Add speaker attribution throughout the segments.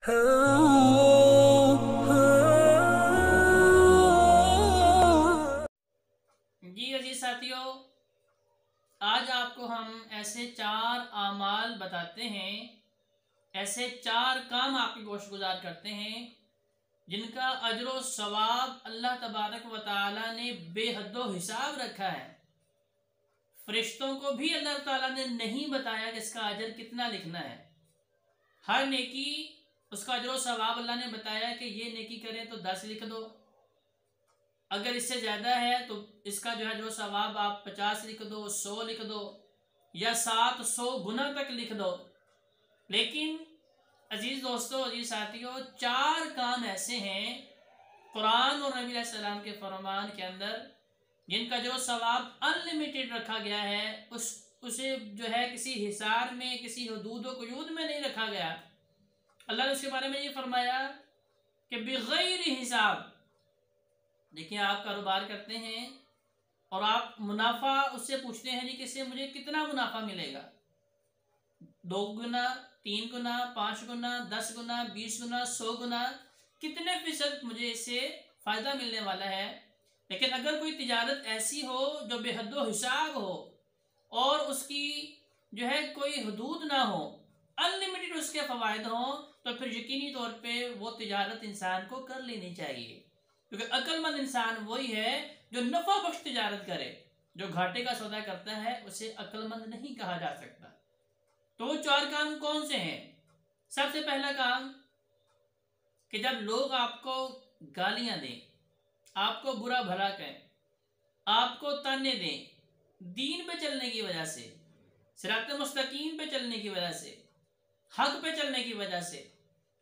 Speaker 1: जी अजीज साथियों, आज आपको हम ऐसे 4 आमाल बताते हैं, ऐसे 4 काम आपके गोशगुजार करते हैं जिनका अजर व सवाब अल्लाह तबारक व तआला ने बेहद्दो हिसाब रखा है। फरिश्तों को भी अल्लाह ताला ने नहीं बताया कि इसका अजर कितना लिखना है। हर नेकी उसका अजर व सवाब अल्लाह ने बताया कि ये नेकी करें तो 10 लिख दो, अगर इससे ज़्यादा है तो इसका जो है जो सवाब आप 50 लिख दो, 100 लिख दो या 700 गुना तक लिख दो। लेकिन अजीज़ दोस्तों, अजीज साथियों, 4 काम ऐसे हैं कुरान और नबी सल्लल्लाहु अलैहि वसल्लम के फरमान के अंदर जिनका जो सवाब अनलिमिटेड रखा गया है, उसे जो है किसी हिसार में, किसी हदूद व क़ुयूद में नहीं रखा गया। अल्लाह ने उसके बारे में ये फरमाया कि बिग़ैर हिसाब। देखिए, आप कारोबार करते हैं और आप मुनाफा उससे पूछते हैं जी कि इससे मुझे कितना मुनाफा मिलेगा, 2 गुना, 3 गुना, 5 गुना, 10 गुना, 20 गुना, 100 गुना, कितने फीसद मुझे इससे फ़ायदा मिलने वाला है। लेकिन अगर कोई तिजारत ऐसी हो जो बेहद्दो हिसाब हो और उसकी जो है कोई हदूद ना हो, अनलिमिटेड उसके फ़वायद हों, तो फिर यकीनी तौर पे वो तिजारत इंसान को कर लेनी चाहिए। क्योंकि अक्लमंद इंसान वही है जो नफ़ा बख्श तिजारत करे। जो घाटे का सौदा करता है उसे अक्लमंद नहीं कहा जा सकता। तो वो 4 काम कौन से हैं? सबसे पहला काम कि जब लोग आपको गालियां दें, आपको बुरा भला कहें, आपको ताने दें, दीन पे चलने की वजह से, सिरात मुस्तकीम पे चलने की वजह से, हक पे चलने की वजह से,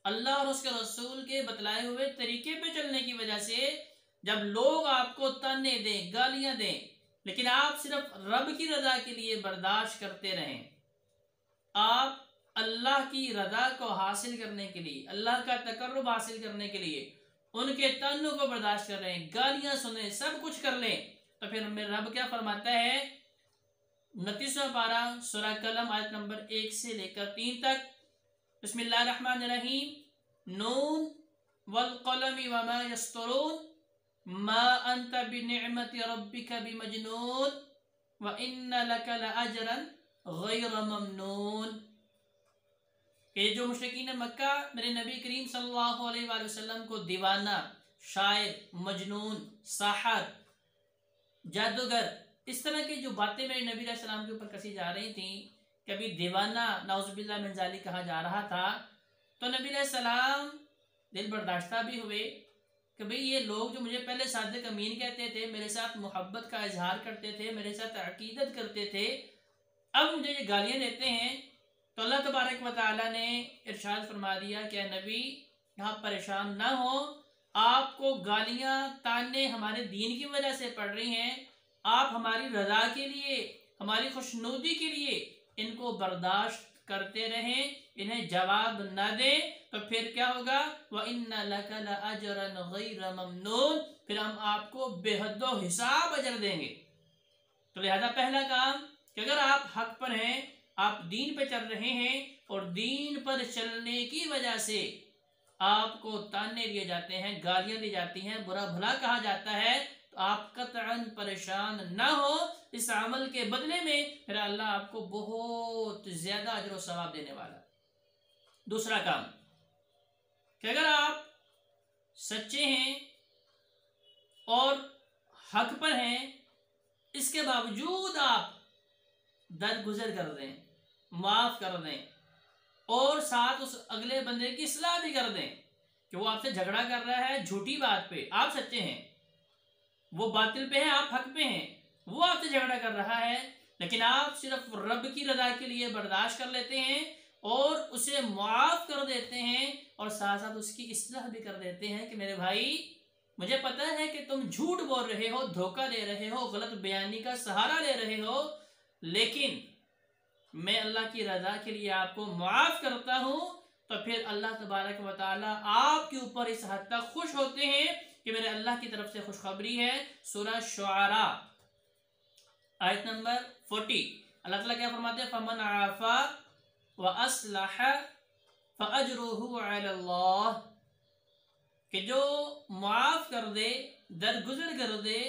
Speaker 1: अल्लाह और उसके रसूल के बतलाए हुए तरीके पे चलने की वजह से, जब लोग आपको ताने दें, गालियां दें, लेकिन आप सिर्फ रब की रजा के लिए बर्दाश्त करते रहें, आप अल्लाह की रजा को हासिल करने के लिए, अल्लाह का तकर्रुब हासिल करने के लिए उनके तानों को बर्दाश्त कर रहे हैं, गालियां सुने, सब कुछ कर लें, तो फिर मेरा रब क्या फरमाता है? 29वां पारा सूरह कलम आयत नंबर 1 से लेकर 3 तक। बिस्मिल्लाहिर्रहमानिर्रहीम। नून वल क़लमी वमा यस्तरून मा अंत बिनिअमति रब्बिका बिमजनून व इन्ना लका लअजरन गैर ममनून। कि जो मुशरिकीन मक्का मेरे नबी करीम सल्लल्लाहु अलैहि वसल्लम को दीवाना, शायर, मजनून, साहर, जादूगर, इस तरह की जो बातें मेरे नबी सल्लल्लाहु अलैहि वसल्लम के ऊपर कसी जा रही थी, कभी दीवाना नाउज़ुबिल्लाह मिन ज़ालिक कहा जा रहा था, तो नबी सलाम दिल बर्दाश्ता भी हुए कि भाई ये लोग जो मुझे पहले सादिक अमीन कहते थे, मेरे साथ मोहब्बत का इजहार करते थे, मेरे साथ अकीदत करते थे, अब मुझे ये गालियाँ देते हैं। तो अल्लाह तबारक व तआला ने इरशाद फरमा दिया कि नबी यहाँ परेशान ना हो, आपको गालियाँ ताने हमारे दीन की वजह से पड़ रही हैं, आप हमारी रजा के लिए, हमारी खुशनुदी के लिए इनको बर्दाश्त करते रहें, इन्हें जवाब न दें, तो फिर क्या होगा? व इन्ना लका लअजरन गैर ममनून, फिर हम आपको बेहद्दो हिसाब अजर देंगे। तो लिहाजा पहला काम कि अगर आप हक पर हैं, आप दीन पर चल रहे हैं और दीन पर चलने की वजह से आपको ताने दिए जाते हैं, गालियां दी जाती हैं, बुरा भला कहा जाता है, तो आप कतअन परेशान ना हो। इस अमल के बदले में फिर अल्लाह आपको बहुत ज्यादा अजर व सवाब देने वाला। दूसरा काम कि अगर आप सच्चे हैं और हक पर हैं, इसके बावजूद आप दरगुजर कर दें, माफ कर दें और साथ उस अगले बंदे की इस्लाह भी कर दें कि वो आपसे झगड़ा कर रहा है झूठी बात पे, आप सच्चे हैं, वो बातिल पे है, आप हक पे हैं, वो आपसे झगड़ा कर रहा है, लेकिन आप सिर्फ रब की रजा के लिए बर्दाश्त कर लेते हैं और उसे माफ कर देते हैं और साथ साथ उसकी इस्लाह भी कर देते हैं कि मेरे भाई, मुझे पता है कि तुम झूठ बोल रहे हो, धोखा दे रहे हो, गलत बयानी का सहारा ले रहे हो, लेकिन मैं अल्लाह की रजा के लिए आपको माफ करता हूं। तो फिर अल्लाह तबारक व तआला आपके ऊपर इस हद तक खुश होते हैं कि मेरे अल्लाह की तरफ से खुशखबरी है। सूरह शुआरा आयत नंबर 40, अल्लाह ताला क्या फरमाते हैं? फमन आफा व अस्लह फ़अज्रुहु अलल्लाह, कि जो माफ़ कर दे, दरगुजर कर दे,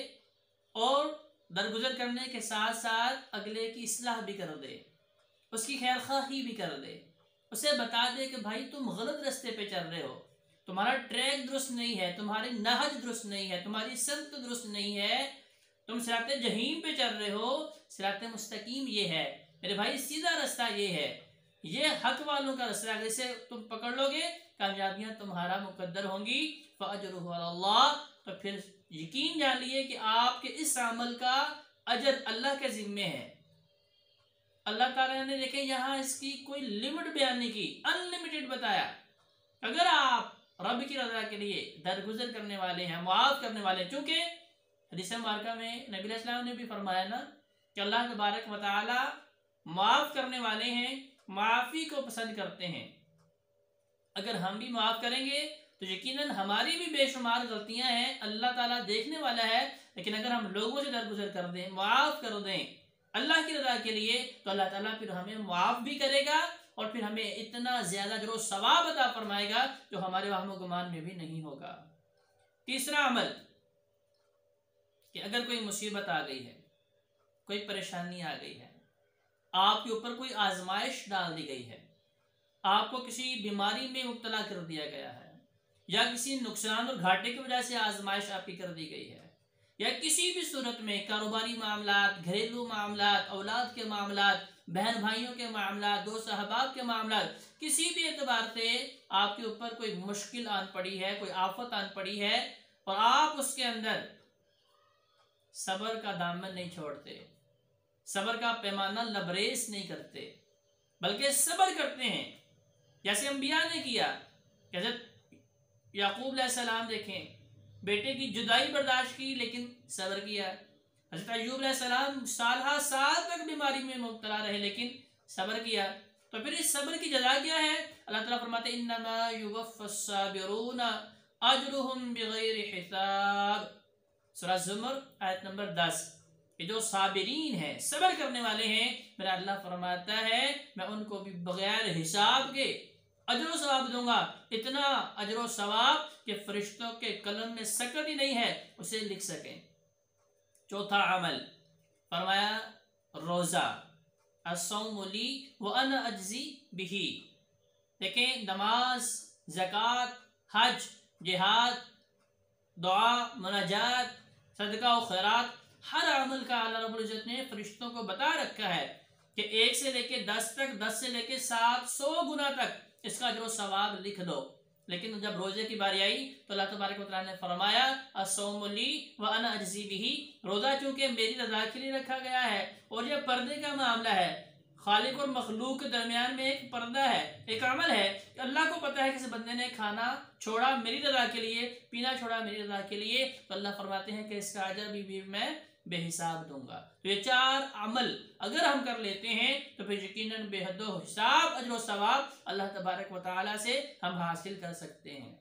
Speaker 1: और दरगुजर करने के साथ साथ अगले की इस्लाह भी कर दे, उसकी खैर खाही भी कर दे, उसे बता दे कि भाई तुम गलत रास्ते पे चल रहे हो, तुम्हारा ट्रैक दुरुस्त नहीं है, तुम्हारी नहज दुरुस्त नहीं है, तुम्हारी संत दुरुस्त नहीं है, तुम सिराते जहीम पे चल रहे हो, सिराते मुस्तकीम ये है मेरे भाई, सीधा रास्ता ये है, ये हक वालों का रास्ता, अगर इसे तुम पकड़ लोगे कामयाबियां तुम्हारा मुकद्दर होंगी। फ़अज्रुहु अलल्लाह, तो फिर यकीन जान लिए कि आपके इस अमल का अजर अल्लाह के जिम्मे है। अल्लाह ताला ने देखे यहाँ इसकी कोई लिमिट बयान नहीं की, अनलिमिटेड बताया। अगर आप रब की रजा के लिए दरगुजर करने वाले हैं, माफ करने वाले, चूंकि हदीस मुबारका में नबी अलैहि सलाम ने भी फरमाया ना कि अल्लाह तबारक व तआला माफ करने वाले हैं, माफी को पसंद करते हैं। अगर हम भी माफ करेंगे तो यकीनन हमारी भी बेशुमार गलतियां हैं, अल्लाह ताला देखने वाला है, लेकिन अगर हम लोगों से दरगुजर कर दें, माफ कर दें अल्लाह की रजा के लिए, तो अल्लाह ताला फिर हमें माफ भी करेगा और फिर हमें इतना ज्यादा जो सवाब अता फरमाएगा जो हमारे वहम गुमान में भी नहीं होगा। तीसरा अमल कि अगर कोई मुसीबत आ गई है, कोई परेशानी आ गई है, आपके ऊपर कोई आजमाइश डाल दी गई है, आपको किसी बीमारी में मुब्तला कर दिया गया है, या किसी नुकसान और घाटे की वजह से आजमाइश आपकी कर दी गई है, या किसी भी सूरत में कारोबारी मामलात, घरेलू मामलात, औलाद के मामलात, बहन भाइयों के मामलात, दोस्त अहबाब के मामलात, किसी भी एतबार से आपके ऊपर कोई मुश्किल आन पड़ी है, कोई आफत आन पड़ी है, और आप उसके अंदर सब्र का दामन नहीं छोड़ते, सब्र का पैमाना लबरेज नहीं करते, बल्कि सब्र करते हैं जैसे अंबिया ने किया। जैसे याकूब अलैहिस्सलाम देखें, बेटे की जुदाई बर्दाश्त की लेकिन सब्र किया। हज़रत अय्यूब अलैहिस्सलाम साल तक बीमारी में मुब्तला रहे लेकिन सब्र किया। तो फिर इस सब्र की जज़ा क्या है? अल्लाह ताला फरमाते इन्नमा युवफ़्फ़स-साबिरून अजरुहुम बिग़ैरि हिसाब। सूरह ज़ुमर आयत नंबर 10। कि जो साबिरीन हैं, सब्र करने वाले हैं, मेरा अल्लाह फरमाता है मैं उनको भी बगैर हिसाब के अजर सवाब दूंगा, इतना अजर सवाब कि फरिश्तों के कलम में सकत ही नहीं है उसे लिख सकें। चौथा अमल फरमाया रोज़ा, अस्सौमु ली व अना अज्ज़ी बिही। देखें, नमाज, ज़कात, हज, जिहाद, दुआ, मुनाजात, सदका और खैरात, हर अमल का अल्लाह रब्बुल इज़्ज़त ने फरिश्तों को बता रखा है कि 1 से लेके 10 तक, 10 से लेके 700 गुना तक इसका जो सवाब लिख दो। लेकिन जब रोजे की बारी आई तो अल्लाह तबारक व तआला ने फरमाया अस्सौमु ली व अना अज्ज़ी बिही। रोजा चूंकि मेरी रजा के लिए रखा गया है और यह पर्दे का मामला है, खालिक और मखलूक के दरमियान में एक पर्दा है, एक अमल है। अल्लाह को पता है किसी बंदे ने खाना छोड़ा मेरी रजा के लिए, पीना छोड़ा मेरी रजा के लिए, तो अल्लाह फरमाते हैं कि इसका अजर भी मैं बेहिसाब दूंगा। तो ये 4 अमल अगर हम कर लेते हैं तो फिर यकीनन बेहद हिसाब अजर सवाब अल्लाह तबारक व तआला से हम हासिल कर सकते हैं।